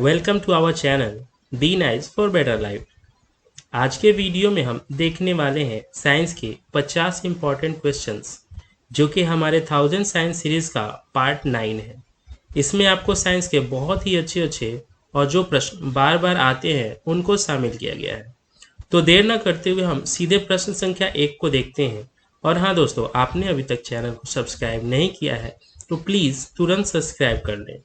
Welcome to our channel be nice for better life. आज के video में हम देखने वाले हैं साइंस के 50 इंपॉर्टेंट क्वेश्चंस जो कि हमारे 1000 साइंस सीरीज का पार्ट 9 है। इसमें आपको साइंस के बहुत ही अच्छे और जो प्रश्न बार बार आते हैं उनको शामिल किया गया है। तो देर न करते हुए हम सीधे प्रश्न संख्या 1 को देखते हैं। और हाँ दोस्तों, आपने अभी तक चैनल को सब्सक्राइब नहीं किया है तो प्लीज़ तुरंत सब्सक्राइब कर लें।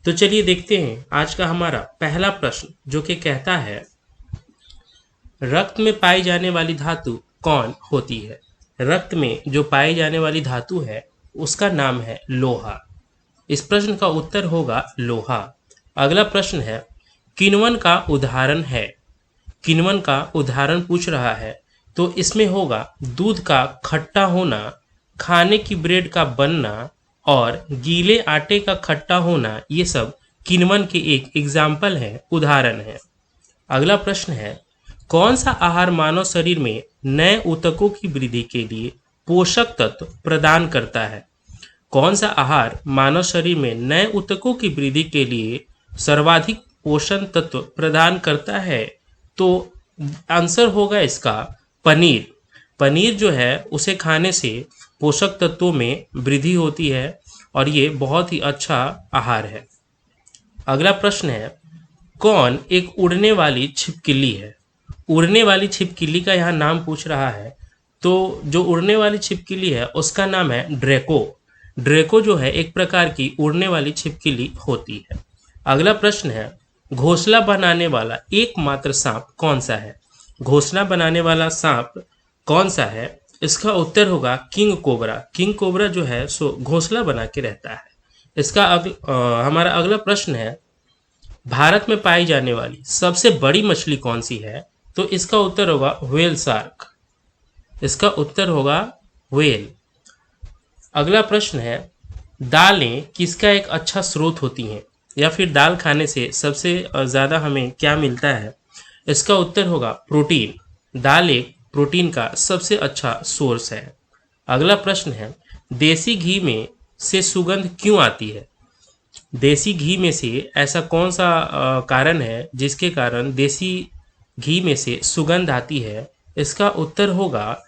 तो चलिए देखते हैं आज का हमारा पहला प्रश्न जो कि कहता है, रक्त में पाई जाने वाली धातु कौन होती है? रक्त में जो पाई जाने वाली धातु है उसका नाम है लोहा। इस प्रश्न का उत्तर होगा लोहा। अगला प्रश्न है, किण्वन का उदाहरण है। किण्वन का उदाहरण पूछ रहा है तो इसमें होगा दूध का खट्टा होना, खाने की ब्रेड का बनना और गीले आटे का खट्टा होना। ये सब किण्वन के एक एग्जाम्पल है, उदाहरण है। अगला प्रश्न है, कौन सा आहार मानव शरीर में नए ऊतकों की वृद्धि के लिए पोषक तत्व प्रदान करता है? कौन सा आहार मानव शरीर में नए ऊतकों की वृद्धि के लिए सर्वाधिक पोषण तत्व प्रदान करता है? तो आंसर होगा इसका पनीर। पनीर जो है उसे खाने से पोषक तत्वों में वृद्धि होती है और ये बहुत ही अच्छा आहार है। अगला प्रश्न है, कौन एक उड़ने वाली छिपकली है? उड़ने वाली छिपकली का यहाँ नाम पूछ रहा है तो जो उड़ने वाली छिपकली है उसका नाम है ड्रैको। ड्रैको जो है एक प्रकार की उड़ने वाली छिपकली होती है। अगला प्रश्न है, घोंसला बनाने वाला एकमात्र सांप कौन सा है? घोंसला बनाने वाला सांप कौन सा है? इसका उत्तर होगा किंग कोबरा। किंग कोबरा जो है सो घोंसला बना के रहता है। इसका हमारा अगला प्रश्न है, भारत में पाई जाने वाली सबसे बड़ी मछली कौन सी है? तो इसका उत्तर होगा व्हेल शार्क। इसका उत्तर होगा व्हेल। अगला प्रश्न है, दालें किसका एक अच्छा स्रोत होती हैं या फिर दाल खाने से सबसे ज़्यादा हमें क्या मिलता है? इसका उत्तर होगा प्रोटीन। दाल एक प्रोटीन का सबसे अच्छा सोर्स है। अगला प्रश्न है, देसी घी में से सुगंध क्यों आती है? देसी घी में से ऐसा कौन सा कारण है जिसके कारण देसी घी में से सुगंध आती है? इसका उत्तर होगा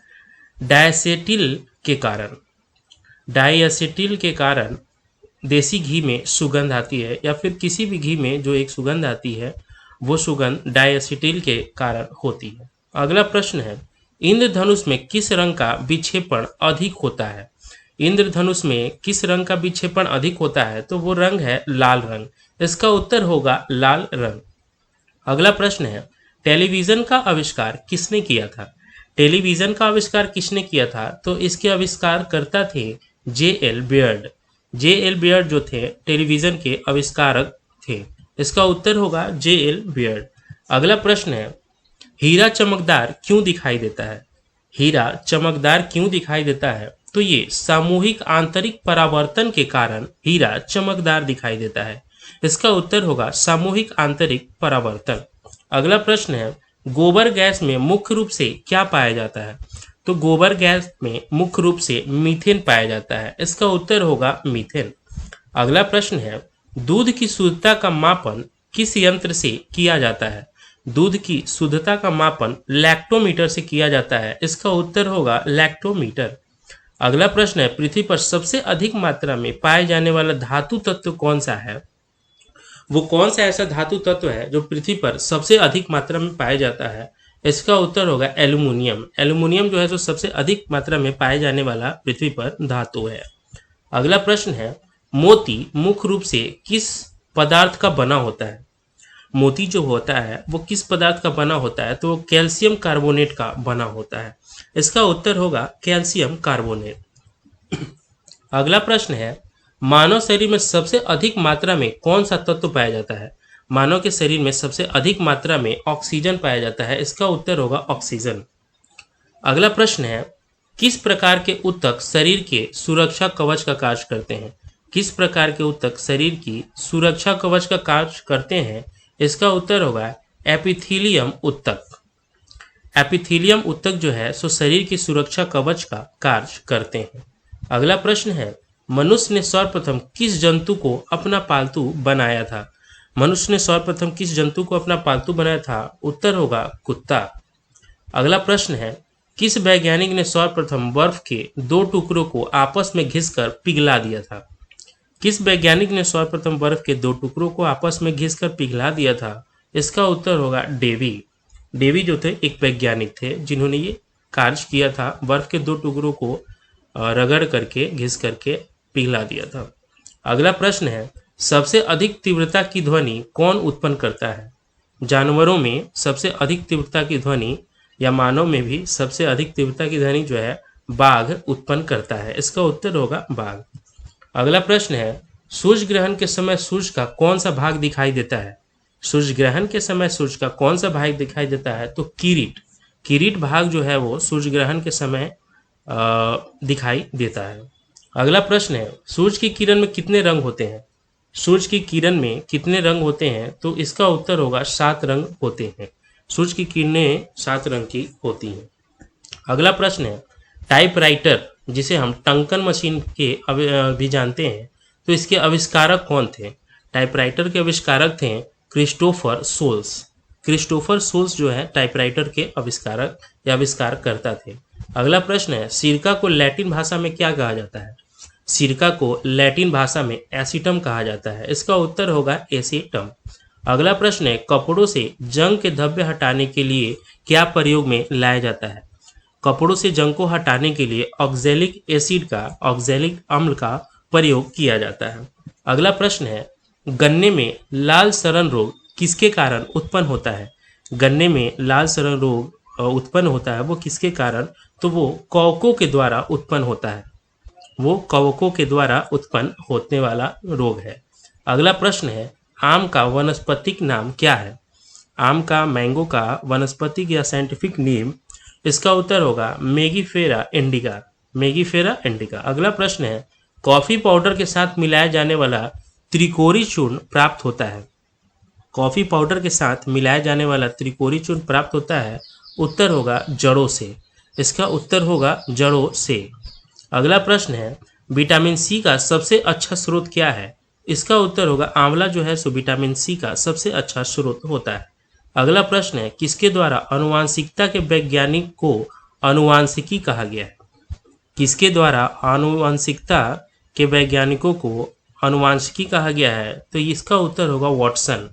डायसेटिल के कारण। डायसेटिल के कारण देसी घी में सुगंध आती है या फिर किसी भी घी में जो एक सुगंध आती है वो सुगंध डायसेटिल के कारण होती है। अगला प्रश्न है, इंद्रधनुष में किस रंग का विक्षेपण अधिक होता है? इंद्रधनुष में किस रंग का विक्षेपण अधिक होता है? तो वो रंग है लाल रंग। इसका उत्तर होगा लाल रंग। अगला प्रश्न है, टेलीविजन का आविष्कार किसने किया था? टेलीविजन का आविष्कार किसने किया था? तो इसके आविष्कार करता थे जे.एल. बियर्ड। जे.एल. बियर्ड जो थे टेलीविजन के आविष्कारक थे। इसका उत्तर होगा जे.एल. बियर्ड। अगला प्रश्न है, हीरा चमकदार क्यों दिखाई देता है? हीरा चमकदार क्यों दिखाई देता है? तो ये सामूहिक आंतरिक परावर्तन के कारण हीरा चमकदार दिखाई देता है। इसका उत्तर होगा सामूहिक आंतरिक परावर्तन। अगला प्रश्न है, गोबर गैस में मुख्य रूप से क्या पाया जाता है? तो गोबर गैस में मुख्य रूप से मीथेन पाया जाता है। इसका उत्तर होगा मीथेन। अगला प्रश्न है, दूध की शुद्धता का मापन किस यंत्र से किया जाता है? दूध की शुद्धता का मापन लैक्टोमीटर से किया जाता है। इसका उत्तर होगा लैक्टोमीटर। अगला प्रश्न है, पृथ्वी पर सबसे अधिक मात्रा में पाए जाने वाला धातु तत्व कौन सा है? वो कौन सा ऐसा धातु तत्व है जो पृथ्वी पर सबसे अधिक मात्रा में पाया जाता है? इसका उत्तर होगा एल्यूमिनियम। एल्यूमिनियम जो है जो सबसे अधिक मात्रा में पाए जाने वाला पृथ्वी पर धातु है। अगला प्रश्न है, मोती मुख्य रूप से किस पदार्थ का बना होता है? मोती जो होता है वो किस पदार्थ का बना होता है? तो वो कैल्शियम कार्बोनेट का बना होता है। इसका उत्तर होगा कैल्शियम कार्बोनेट। अगला प्रश्न है, मानव शरीर में सबसे अधिक मात्रा में कौन सा तत्व पाया जाता है? मानव के शरीर में सबसे अधिक मात्रा में ऑक्सीजन पाया जाता है। इसका उत्तर होगा ऑक्सीजन। अगला प्रश्न है, किस प्रकार के ऊतक शरीर के सुरक्षा कवच का कार्य करते हैं? किस प्रकार के ऊतक शरीर की सुरक्षा कवच का कार्य करते हैं? इसका उत्तर होगा एपिथीलियम ऊतक। एपिथीलियम ऊतक जो है सो शरीर की सुरक्षा कवच का कार्य करते हैं। अगला प्रश्न है, मनुष्य ने सर्वप्रथम किस जंतु को अपना पालतू बनाया था? मनुष्य ने सर्वप्रथम किस जंतु को अपना पालतू बनाया था? उत्तर होगा कुत्ता। अगला प्रश्न है, किस वैज्ञानिक ने सर्वप्रथम बर्फ के दो टुकड़ों को आपस में घिसकर पिघला दिया था? किस वैज्ञानिक ने सर्वप्रथम बर्फ के दो टुकड़ों को आपस में घिसकर पिघला दिया था? इसका उत्तर होगा डेवी। डेवी जो थे एक वैज्ञानिक थे जिन्होंने ये कार्य किया था, बर्फ के दो टुकड़ों को रगड़ करके घिस करके पिघला दिया था। अगला प्रश्न है, सबसे अधिक तीव्रता की ध्वनि कौन उत्पन्न करता है? जानवरों में सबसे अधिक तीव्रता की ध्वनि या मानव में भी सबसे अधिक तीव्रता की ध्वनि जो है बाघ उत्पन्न करता है। इसका उत्तर होगा बाघ। अगला प्रश्न है, सूर्य ग्रहण के समय सूर्य का कौन सा भाग दिखाई देता है? सूर्य ग्रहण के समय सूर्य का कौन सा भाग दिखाई देता है? तो किरीट। किरीट भाग जो है वो सूर्य ग्रहण के समय दिखाई देता है। अगला प्रश्न है, सूर्य की किरण में कितने रंग होते हैं? सूर्य की किरण में कितने रंग होते हैं? तो इसका उत्तर होगा 7 रंग होते हैं। सूर्य की किरणें 7 रंग की होती हैं। अगला प्रश्न है, टाइपराइटर जिसे हम टंकन मशीन के भी जानते हैं, तो इसके आविष्कारक कौन थे? टाइपराइटर के आविष्कारक थे क्रिस्टोफर सोल्स। क्रिस्टोफर सोल्स जो है टाइपराइटर के आविष्कारक या आविष्कारकर्ता थे। अगला प्रश्न है, सिरका को लैटिन भाषा में क्या कहा जाता है? सिरका को लैटिन भाषा में एसिटम कहा जाता है। इसका उत्तर होगा एसिटम। अगला प्रश्न है, कपड़ों से जंग के धब्बे हटाने के लिए क्या प्रयोग में लाया जाता है? कपड़ों से जंग को हटाने के लिए ऑक्जेलिक एसिड का, ऑक्जेलिक अम्ल का प्रयोग किया जाता है। अगला प्रश्न है, गन्ने में लाल सड़न रोग किसके कारण उत्पन्न होता है? गन्ने में लाल सड़न रोग उत्पन्न होता है वो किसके कारण? तो वो कवकों के द्वारा उत्पन्न होता है। वो कवकों के द्वारा उत्पन्न होने वाला रोग है। अगला प्रश्न है, आम का वनस्पतिक नाम क्या है? आम का, मैंगो का वनस्पतिक या साइंटिफिक नेम, इसका उत्तर होगा मेगीफेरा इंडिका। मेगीफेरा इंडिका। अगला प्रश्न है, कॉफी पाउडर के साथ मिलाया जाने वाला त्रिकोरी चूर्ण प्राप्त होता है? कॉफी पाउडर के साथ मिलाया जाने वाला त्रिकोरी चूर्ण प्राप्त होता है, उत्तर होगा जड़ों से। इसका उत्तर होगा जड़ों से। अगला प्रश्न है, विटामिन सी का सबसे अच्छा स्रोत क्या है? इसका उत्तर होगा आंवला जो है सो विटामिन सी का सबसे अच्छा स्रोत होता है। अगला प्रश्न है, किसके द्वारा अनुवांशिकता के वैज्ञानिक को अनुवांशिकी कहा गया है? किसके द्वारा आनुवंशिकता के वैज्ञानिकों को अनुवांशिकी कहा गया है? तो इसका उत्तर होगा वाटसन।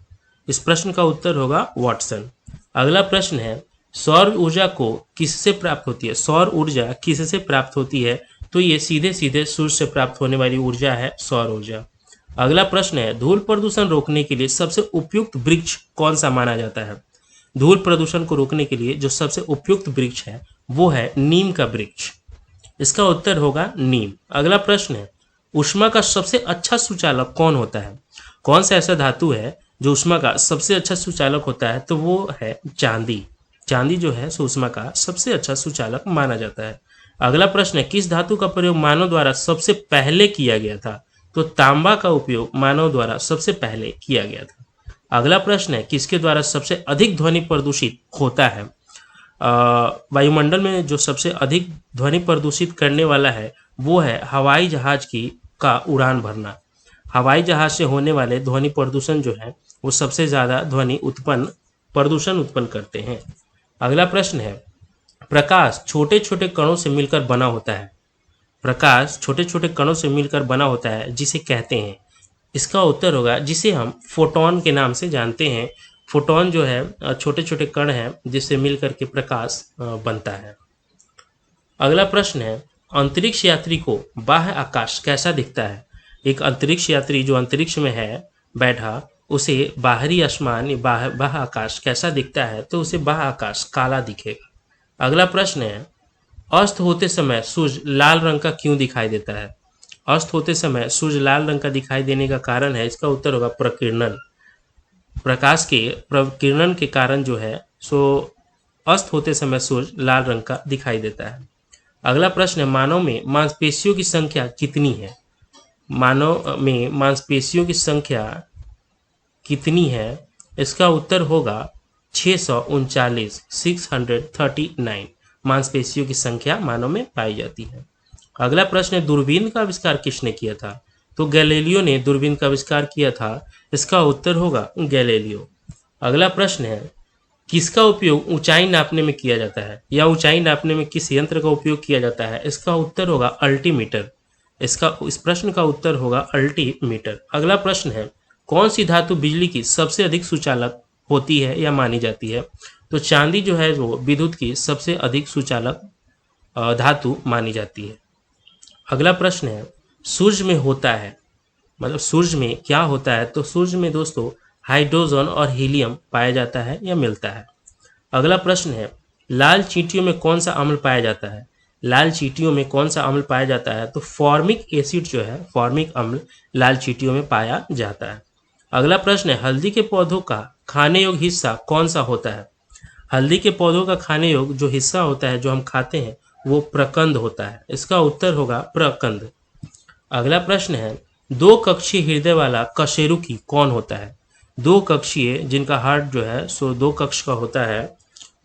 इस प्रश्न का उत्तर होगा वाटसन। अगला प्रश्न है, सौर ऊर्जा को किससे प्राप्त होती है? सौर ऊर्जा किससे प्राप्त होती है? तो ये सीधे सीधे सूर्य से प्राप्त होने वाली ऊर्जा है सौर ऊर्जा। अगला प्रश्न है, धूल प्रदूषण रोकने के लिए सबसे उपयुक्त वृक्ष कौन सा माना जाता है? धूल प्रदूषण को रोकने के लिए जो सबसे उपयुक्त वृक्ष है वो है नीम का वृक्ष। इसका उत्तर होगा नीम। अगला प्रश्न है, ऊष्मा का सबसे अच्छा सुचालक कौन होता है? कौन सा ऐसा धातु है जो ऊष्मा का सबसे अच्छा सुचालक होता है? तो वो है चांदी। चांदी जो है सो ऊष्मा का सबसे अच्छा सुचालक माना जाता है। अगला प्रश्न है, किस धातु का प्रयोग मानव द्वारा सबसे पहले किया गया था? तो तांबा का उपयोग मानव द्वारा सबसे पहले किया गया था। अगला प्रश्न है, किसके द्वारा सबसे अधिक ध्वनि प्रदूषित होता है? वायुमंडल में जो सबसे अधिक ध्वनि प्रदूषित करने वाला है वो है हवाई जहाज का उड़ान भरना। हवाई जहाज से होने वाले ध्वनि प्रदूषण जो है वो सबसे ज़्यादा प्रदूषण उत्पन्न करते हैं। अगला प्रश्न है, प्रकाश छोटे छोटे कणों से मिलकर बना होता है। प्रकाश छोटे छोटे कणों से मिलकर बना होता है जिसे कहते हैं। इसका उत्तर होगा जिसे हम फोटोन के नाम से जानते हैं। फोटोन जो है छोटे छोटे कण हैं जिससे मिलकर के प्रकाश बनता है। अगला प्रश्न है, अंतरिक्ष यात्री को बाह्य आकाश कैसा दिखता है? एक अंतरिक्ष यात्री जो अंतरिक्ष में है बैठा, उसे बाहरी आसमान बाह्य आकाश कैसा दिखता है? तो उसे बाह्य आकाश काला दिखेगा। अगला प्रश्न है, अस्त होते समय सूर्य लाल रंग का क्यों दिखाई देता है? अस्त होते समय सूर्य लाल रंग का दिखाई देने का कारण है, इसका उत्तर होगा प्रकीर्णन। प्रकाश के प्रकीर्णन के कारण जो है सो अस्त होते समय सूर्य लाल रंग का दिखाई देता है। अगला प्रश्न है, मानव में मांसपेशियों की संख्या कितनी है? मानव में मांसपेशियों की संख्या कितनी है? इसका उत्तर होगा 639, 639 मांसपेशियों की संख्या मानव में पाई जाती है। अगला प्रश्न है, दूरबीन का आविष्कार किसने किया था? तो गैलीलियो ने दूरबीन का आविष्कार किया था? इसका उत्तर होगा गैलीलियो। अगला प्रश्न है, किसका उपयोग ऊंचाई नापने में किया जाता है, या ऊंचाई नापने में किस यंत्र का उपयोग किया जाता है? इसका उत्तर होगा अल्टीमीटर। इस प्रश्न का उत्तर होगा अल्टीमीटर। अगला प्रश्न है, कौन सी धातु बिजली की सबसे अधिक सुचालक होती है या मानी जाती है? तो चांदी जो है वो विद्युत की सबसे अधिक सुचालक धातु मानी जाती है। अगला प्रश्न है, सूर्य में होता है, मतलब सूर्य में क्या होता है? तो सूर्य में दोस्तों हाइड्रोजन और हीलियम पाया जाता है या मिलता है। अगला प्रश्न है, लाल चींटियों में कौन सा अम्ल पाया जाता है? लाल चींटियों में कौन सा अम्ल पाया जाता है? तो फॉर्मिक एसिड जो है, फॉर्मिक अम्ल लाल चींटियों में पाया जाता है। अगला प्रश्न है, हल्दी के पौधों का खाने योग्य हिस्सा कौन सा होता है? हल्दी के पौधों का खाने योग्य जो हिस्सा होता है, जो हम खाते हैं, वो प्रकंद होता है। इसका उत्तर होगा प्रकंद। अगला प्रश्न है, दो कक्षीय हृदय वाला कशेरुकी कौन होता है? दो कक्षीय जिनका हार्ट जो है सो दो कक्ष का होता है,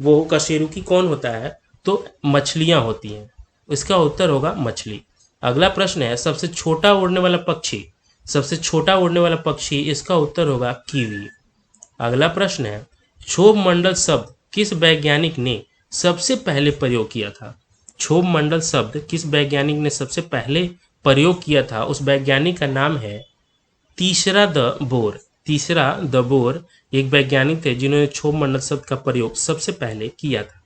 वो कशेरुकी कौन होता है? तो मछलियां होती हैं। इसका उत्तर होगा मछली। अगला प्रश्न है, सबसे छोटा उड़ने वाला पक्षी, सबसे छोटा उड़ने वाला पक्षी, इसका उत्तर होगा कीवी। अगला प्रश्न है, क्षोभ मंडल शब्द किस वैज्ञानिक ने सबसे पहले प्रयोग किया था? क्षोभ मंडल शब्द किस वैज्ञानिक ने सबसे पहले प्रयोग किया था? उस वैज्ञानिक का नाम है तीसरा द बोर। तीसरा द बोर एक वैज्ञानिक थे जिन्होंने क्षोभ मंडल शब्द का प्रयोग सबसे पहले किया था।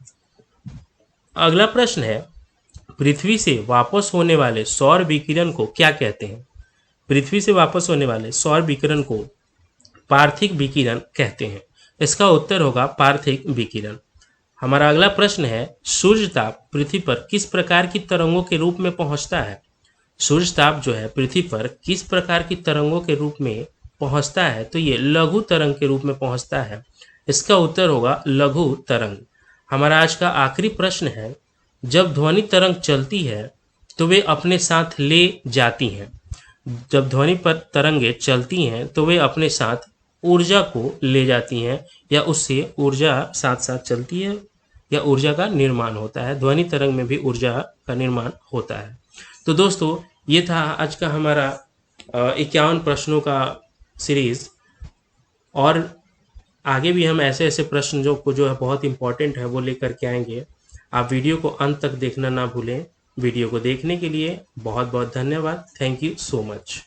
अगला प्रश्न है, पृथ्वी से वापस होने वाले सौर विकिरण को क्या कहते हैं? पृथ्वी से वापस होने वाले सौर विकिरण को पार्थिव विकिरण कहते हैं। इसका उत्तर होगा पार्थिव विकिरण। हमारा अगला प्रश्न है, सूर्य ताप पृथ्वी पर किस प्रकार की तरंगों के रूप में पहुंचता है? सूर्य ताप जो है पृथ्वी पर किस प्रकार की तरंगों के रूप में पहुंचता है? तो ये लघु तरंग के रूप में पहुंचता है। इसका उत्तर होगा लघु तरंग। हमारा आज का आखिरी प्रश्न है, जब ध्वनि तरंग चलती है तो वे अपने साथ ले जाती हैं। जब ध्वनि पर तरंगे चलती हैं तो वे अपने साथ ऊर्जा को ले जाती हैं, या उससे ऊर्जा साथ साथ चलती है, या ऊर्जा का निर्माण होता है। ध्वनि तरंग में भी ऊर्जा का निर्माण होता है। तो दोस्तों, ये था आज का हमारा 51 प्रश्नों का सीरीज, और आगे भी हम ऐसे ऐसे प्रश्न जो है बहुत इंपॉर्टेंट है वो लेकर के आएंगे। आप वीडियो को अंत तक देखना ना भूलें। वीडियो को देखने के लिए बहुत बहुत धन्यवाद। Thank you so much.